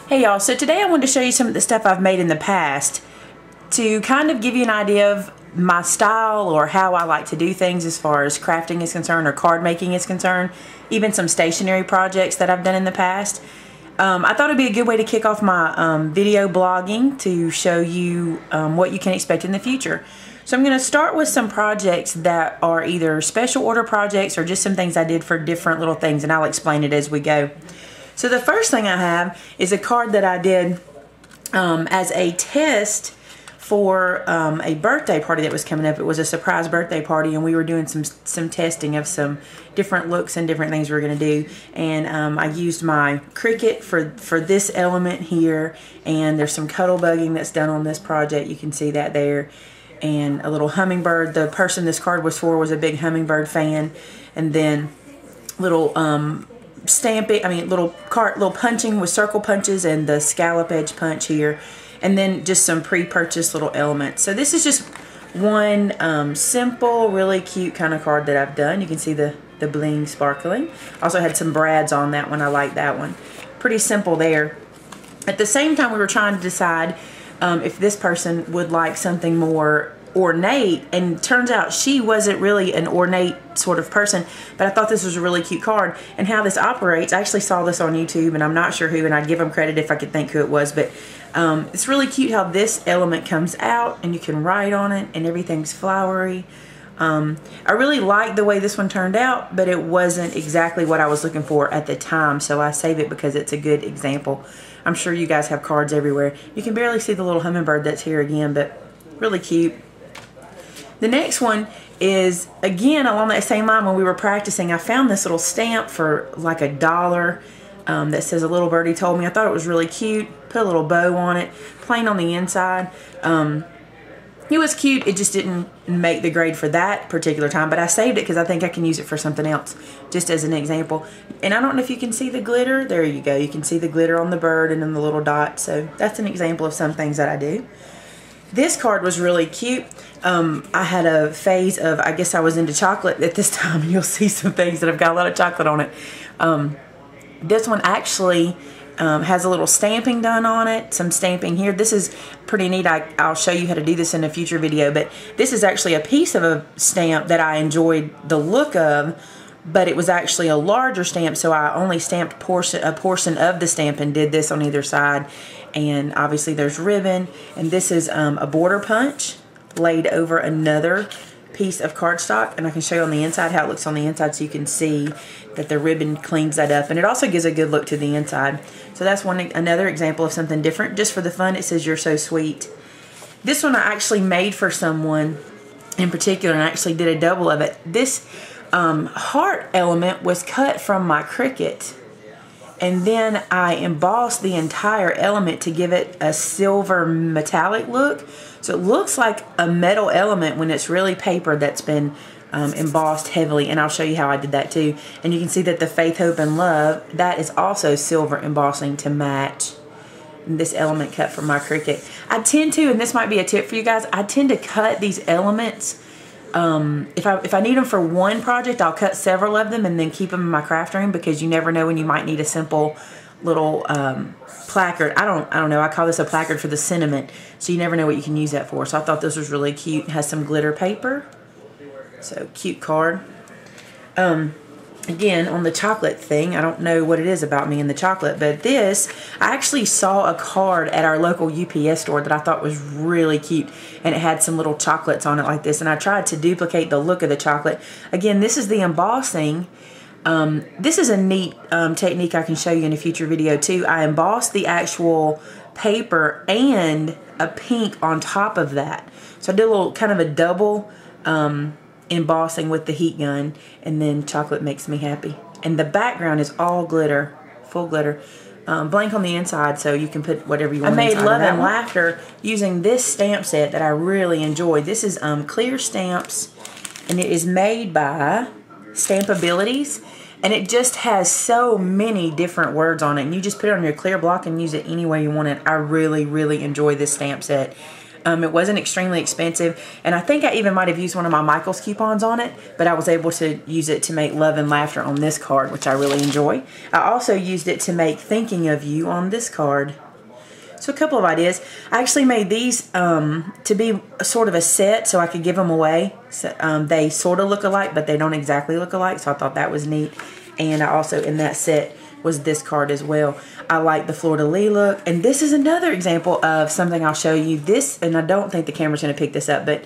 Hey y'all, so today I wanted to show you some of the stuff I've made in the past to kind of give you an idea of my style or how I like to do things as far as crafting is concerned or card making is concerned, even some stationery projects that I've done in the past. I thought it'd be a good way to kick off my video blogging to show you what you can expect in the future. So I'm going to start with some projects that are either special order projects or just some things I did for different little things, and I'll explain it as we go. So the first thing I have is a card that I did as a test for a birthday party that was coming up. It was a surprise birthday party, and we were doing some testing of some different looks and different things we were going to do. And I used my Cricut for this element here, and there's some cuddle bugging that's done on this project. You can see that there. And a little hummingbird. The person this card was for was a big hummingbird fan. And then little stamping, little punching with circle punches and the scallop edge punch here, and then just some pre-purchased little elements. So this is just one simple, really cute kind of card that I've done. You can see the bling sparkling. Also had some brads on that one. I like that one. Pretty simple there. At the same time, we were trying to decide if this person would like something more ornate, and turns out she wasn't really an ornate sort of person, but I thought this was a really cute card. And how this operates, I actually saw this on YouTube, and I'm not sure who, and I'd give them credit if I could think who it was, but it's really cute how this element comes out and you can write on it and everything's flowery. I really like the way this one turned out, but it wasn't exactly what I was looking for at the time, so I save it because it's a good example. I'm sure you guys have cards everywhere. You can barely see the little hummingbird that's here again, but really cute. The next one is, again, along that same line. When we were practicing, I found this little stamp for like $1 that says "A Little Birdie Told Me." I thought it was really cute. Put a little bow on it, plain on the inside. It was cute. It just didn't make the grade for that particular time, but I saved it because I think I can use it for something else, just as an example. And I don't know if you can see the glitter. There you go. You can see the glitter on the bird and then the little dot. So that's an example of some things that I do. This card was really cute. I had a phase of, I guess I was into chocolate at this time, and you'll see some things that have got a lot of chocolate on it. This one actually has a little stamping done on it, some stamping here. This is pretty neat. I'll show you how to do this in a future video, but this is actually a piece of a stamp that I enjoyed the look of, but it was actually a larger stamp, so I only stamped a portion of the stamp and did this on either side. And obviously there's ribbon, and this is a border punch laid over another piece of cardstock, and I can show you on the inside how it looks on the inside so you can see that the ribbon cleans that up, and it also gives a good look to the inside. So that's another example of something different. Just for the fun, it says "You're so sweet." This one I actually made for someone in particular, and I actually did a double of it. This heart element was cut from my Cricut, and then I embossed the entire element to give it a silver metallic look. So it looks like a metal element when it's really paper that's been embossed heavily. And I'll show you how I did that too. And you can see that the Faith, Hope, and Love, that is also silver embossing to match this element cut from my Cricut. I tend to, and this might be a tip for you guys, I tend to cut these elements. If I need them for one project, I'll cut several of them and then keep them in my craft room, because you never know when you might need a simple little placard. I don't know. I call this a placard for the sentiment, so you never know what you can use that for. So I thought this was really cute. It has some glitter paper. So cute card. Again, on the chocolate thing, I don't know what it is about me and the chocolate, but this, I actually saw a card at our local UPS store that I thought was really cute, and it had some little chocolates on it like this, and I tried to duplicate the look of the chocolate. Again, this is the embossing. This is a neat technique I can show you in a future video too. I embossed the actual paper and a pink on top of that. So I did a little kind of a double embossing with the heat gun, and then chocolate makes me happy. And the background is all glitter, full glitter, blank on the inside, so you can put whatever you want. I made Love and Laughter using this stamp set that I really enjoyed. This is clear stamps, and it is made by Stampabilities, and it just has so many different words on it, and you just put it on your clear block and use it any way you want it. I really, really enjoy this stamp set. It wasn't extremely expensive, and I think I even might have used one of my Michaels coupons on it, but I was able to use it to make Love and Laughter on this card, which I really enjoy. I also used it to make Thinking of You on this card. So a couple of ideas. I actually made these to be sort of a set so I could give them away. So, they sort of look alike, but they don't exactly look alike, so I thought that was neat. And I also, in that set, was this card as well. I like the fleur-de-lis look, and this is another example of something I'll show you. This, and I don't think the camera's going to pick this up, but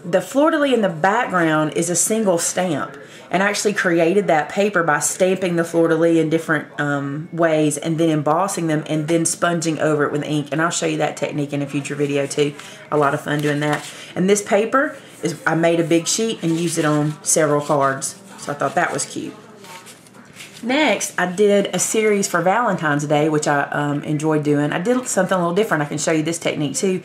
the fleur-de-lis in the background is a single stamp, and I actually created that paper by stamping the fleur-de-lis in different ways and then embossing them and then sponging over it with ink, and I'll show you that technique in a future video too. A lot of fun doing that. And this paper, I made a big sheet and used it on several cards, so I thought that was cute. Next, I did a series for Valentine's Day, which I enjoyed doing. I did something a little different. I can show you this technique too.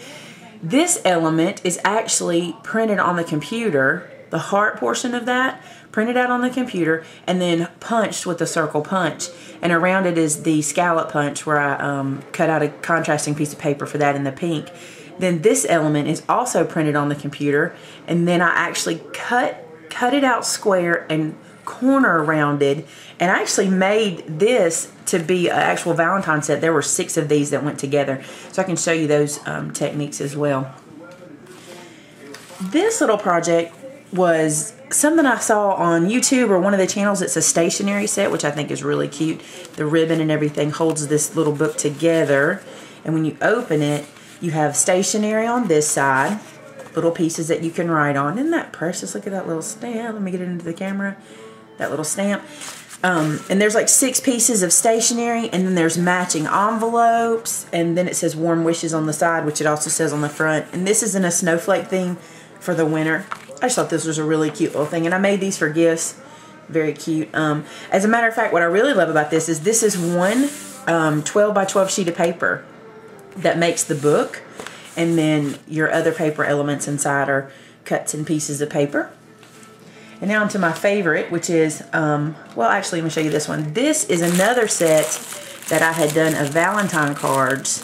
This element is actually printed on the computer, the heart portion of that, printed out on the computer, and then punched with a circle punch. And around it is the scallop punch where I cut out a contrasting piece of paper for that in the pink. Then this element is also printed on the computer, and then I actually cut it out square and corner rounded, and I actually made this to be an actual Valentine set. There were 6 of these that went together, so I can show you those techniques as well. This little project was something I saw on YouTube or one of the channels. It's a stationery set, which I think is really cute. The ribbon and everything holds this little book together, and when you open it, you have stationery on this side, little pieces that you can write on. Isn't that precious? Look at that little stamp. Let me get it into the camera. That little stamp. And there's like 6 pieces of stationery, and then there's matching envelopes, and then it says Warm Wishes on the side, which it also says on the front. And this is in a snowflake theme for the winter. I just thought this was a really cute little thing, and I made these for gifts. Very cute. As a matter of fact, what I really love about this is one 12 by 12 sheet of paper that makes the book, and then your other paper elements inside are cuts and pieces of paper. And now onto my favorite, which is, well, actually, let me show you this one. This is another set that I had done of Valentine cards,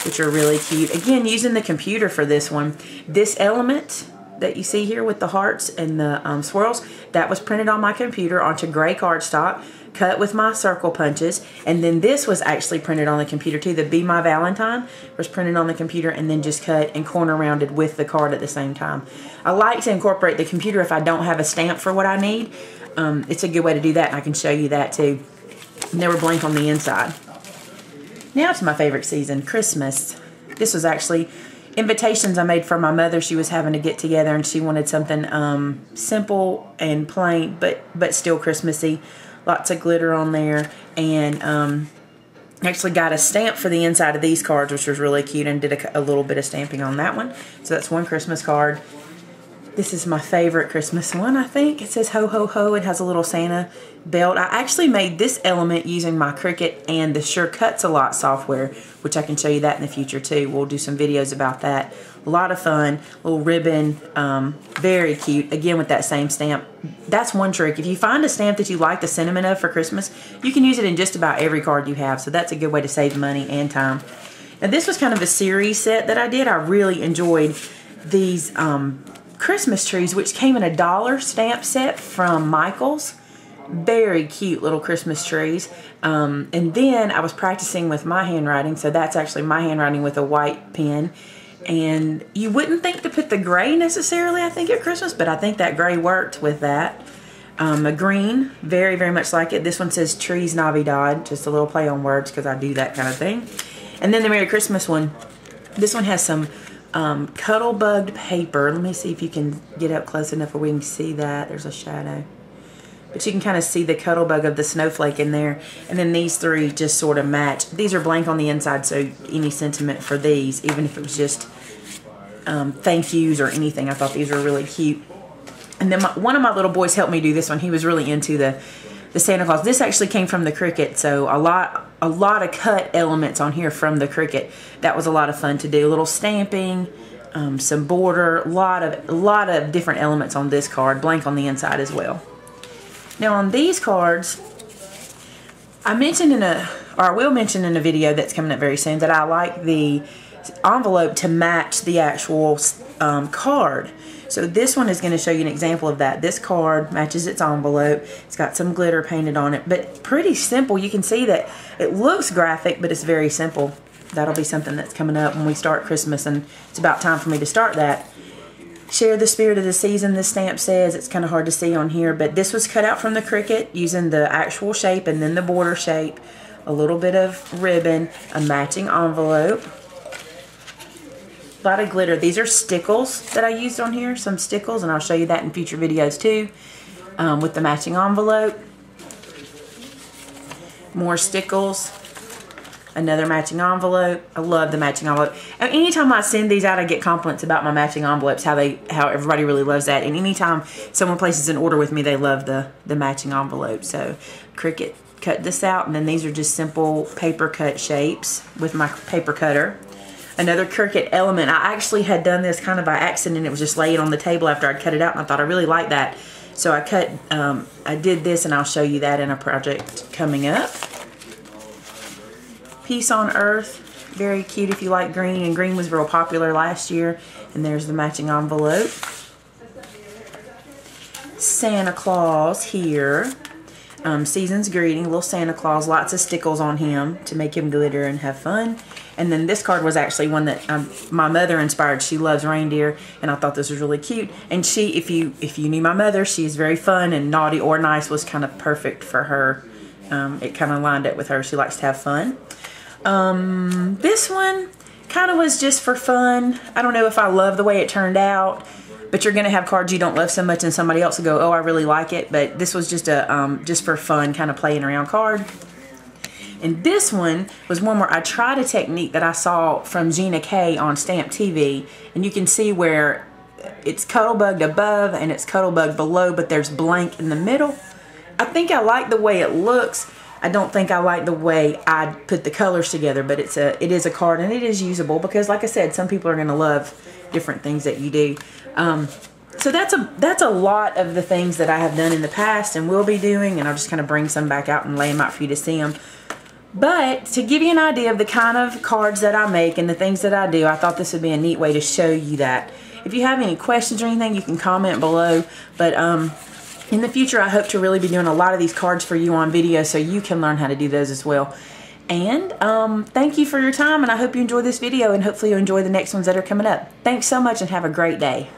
which are really cute. Again, using the computer for this one. This element that you see here with the hearts and the swirls, that was printed on my computer onto gray cardstock, cut with my circle punches, and then this was actually printed on the computer too. The Be My Valentine was printed on the computer and then just cut and corner rounded with the card at the same time. I like to incorporate the computer if I don't have a stamp for what I need. It's a good way to do that, and I can show you that too. And they were blank on the inside. Now to my favorite season, Christmas. This was actually invitations I made for my mother. She was having to get together and she wanted something simple and plain but still Christmassy. Lots of glitter on there, and actually got a stamp for the inside of these cards, which was really cute, and did a little bit of stamping on that one. So that's one Christmas card. This is my favorite Christmas one, I think. It says Ho Ho Ho. It has a little Santa belt. I actually made this element using my Cricut and the Sure Cuts A Lot software, which I can show you that in the future too. We'll do some videos about that. A lot of fun. Little ribbon. Very cute. Again, with that same stamp. That's one trick. If you find a stamp that you like the sentiment of for Christmas, you can use it in just about every card you have. So that's a good way to save money and time. Now this was kind of a series set that I did. I really enjoyed these Christmas trees, which came in a $1 stamp set from Michaels. Very cute little Christmas trees. And then I was practicing with my handwriting, so that's actually my handwriting with a white pen. And you wouldn't think to put the gray necessarily, I think, at Christmas, but I think that gray worked with that. A green, very, very much like it. This one says Trees Navidad, just a little play on words because I do that kind of thing. And then the Merry Christmas one. This one has some cuddle bugged paper. Let me see if you can get up close enough where we can see that. There's a shadow. But you can kind of see the cuddle bug of the snowflake in there. And then these 3 just sort of match. These are blank on the inside, so any sentiment for these, even if it was just thank yous or anything, I thought these were really cute. And then one of my little boys helped me do this one. He was really into the Santa Claus. This actually came from the Cricut, so a lot of cut elements on here from the Cricut. That was a lot of fun to do. A little stamping, some border, a lot of different elements on this card, blank on the inside as well. Now on these cards, I mentioned I will mention in a video that's coming up very soon that I like the envelope to match the actual card. So this one is going to show you an example of that. This card matches its envelope. It's got some glitter painted on it, but pretty simple. You can see that it looks graphic, but it's very simple. That'll be something that's coming up when we start Christmas, and it's about time for me to start that. Share the spirit of the season, this stamp says. It's kind of hard to see on here, but this was cut out from the Cricut using the actual shape and then the border shape, a little bit of ribbon, a matching envelope. A lot of glitter. These are stickles that I used on here, some stickles, and I'll show you that in future videos too, with the matching envelope. More stickles, another matching envelope. I love the matching envelope. And anytime I send these out, I get compliments about my matching envelopes, how everybody really loves that. And anytime someone places an order with me, they love the matching envelope. So Cricut cut this out, and then these are just simple paper cut shapes with my paper cutter. Another Cricut element. I actually had done this kind of by accident. It was just laying on the table after I'd cut it out, and I thought I really liked that. So I did this, and I'll show you that in a project coming up. Peace on Earth. Very cute if you like green, and green was real popular last year. And there's the matching envelope. Santa Claus here. Season's greeting, little Santa Claus, lots of stickles on him to make him glitter and have fun. And then this card was actually one that my mother inspired. She loves reindeer, and I thought this was really cute. And she, if you knew my mother, she is very fun, and naughty or nice was kind of perfect for her. It kind of lined up with her. She likes to have fun. This one kind of was just for fun. I don't know if I love the way it turned out, but you're going to have cards you don't love so much and somebody else will go, oh, I really like it. But this was just a just for fun kind of playing around card. And this one was one where I tried a technique that I saw from Gina K on Stamp TV. And you can see where it's cuddlebugged above and it's cuddlebugged below, but there's blank in the middle. I think I like the way it looks. I don't think I like the way I put the colors together, but it is a card, and it is usable because, like I said, some people are going to love different things that you do. So that's a lot of the things that I have done in the past and will be doing, and I'll just kind of bring some back out and lay them out for you to see them. But to give you an idea of the kind of cards that I make and the things that I do, I thought this would be a neat way to show you that. If you have any questions or anything, you can comment below. But in the future, I hope to really be doing a lot of these cards for you on video so you can learn how to do those as well. And thank you for your time, and I hope you enjoyed this video, and hopefully you'll enjoy the next ones that are coming up. Thanks so much, and have a great day.